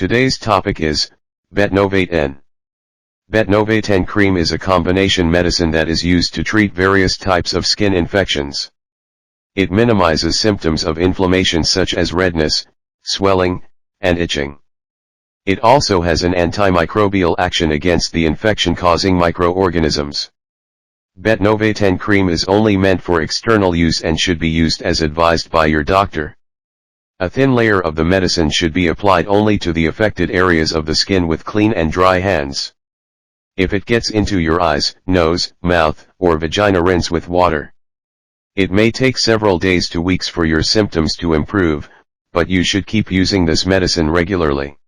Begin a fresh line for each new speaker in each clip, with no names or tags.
Today's topic is Betnovate N. Betnovate N cream is a combination medicine that is used to treat various types of skin infections. It minimizes symptoms of inflammation such as redness, swelling, and itching. It also has an antimicrobial action against the infection-causing microorganisms. Betnovate N cream is only meant for external use and should be used as advised by your doctor. A thin layer of the medicine should be applied only to the affected areas of the skin with clean and dry hands. If it gets into your eyes, nose, mouth, or vagina, rinse with water. It may take several days to weeks for your symptoms to improve, but you should keep using this medicine regularly.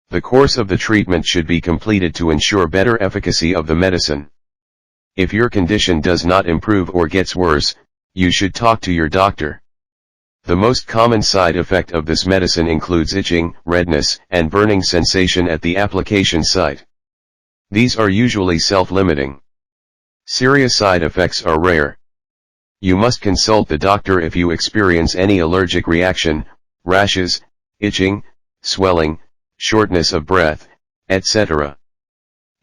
The course of the treatment should be completed to ensure better efficacy of the medicine. If your condition does not improve or gets worse, you should talk to your doctor. The most common side effect of this medicine includes itching, redness, and burning sensation at the application site. These are usually self-limiting. Serious side effects are rare. You must consult the doctor if you experience any allergic reaction, rashes, itching, swelling, shortness of breath, etc.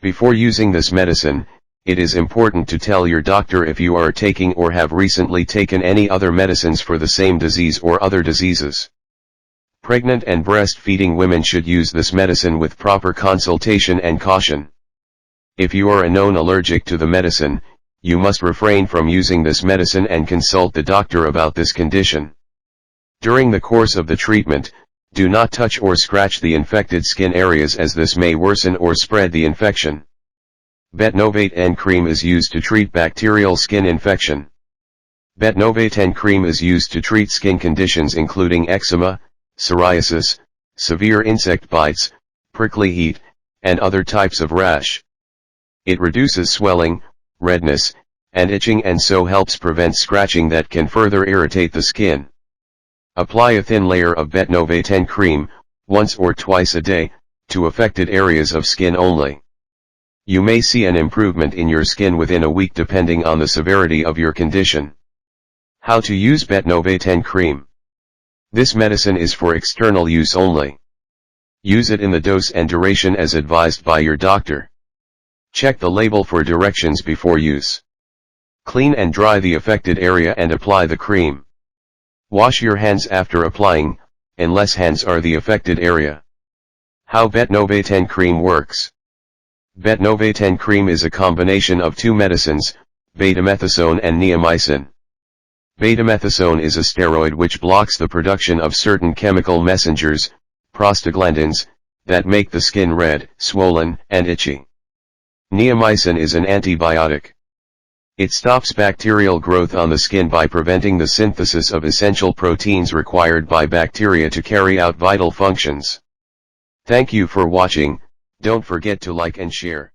Before using this medicine, it is important to tell your doctor if you are taking or have recently taken any other medicines for the same disease or other diseases. Pregnant and breastfeeding women should use this medicine with proper consultation and caution. If you are a known allergic to the medicine, you must refrain from using this medicine and consult the doctor about this condition. During the course of the treatment, do not touch or scratch the infected skin areas as this may worsen or spread the infection. Betnovate N cream is used to treat bacterial skin infection. Betnovate N cream is used to treat skin conditions including eczema, psoriasis, severe insect bites, prickly heat, and other types of rash. It reduces swelling, redness, and itching and so helps prevent scratching that can further irritate the skin. Apply a thin layer of Betnovate N cream, once or twice a day, to affected areas of skin only. You may see an improvement in your skin within a week depending on the severity of your condition. How to use Betnovate N cream. This medicine is for external use only. Use it in the dose and duration as advised by your doctor. Check the label for directions before use. Clean and dry the affected area and apply the cream. Wash your hands after applying, unless hands are the affected area. How Betnovate N cream works. Betnovate N cream is a combination of two medicines, betamethasone and neomycin. Betamethasone is a steroid which blocks the production of certain chemical messengers, prostaglandins, that make the skin red, swollen, and itchy. Neomycin is an antibiotic. It stops bacterial growth on the skin by preventing the synthesis of essential proteins required by bacteria to carry out vital functions. Thank you for watching. Don't forget to like and share.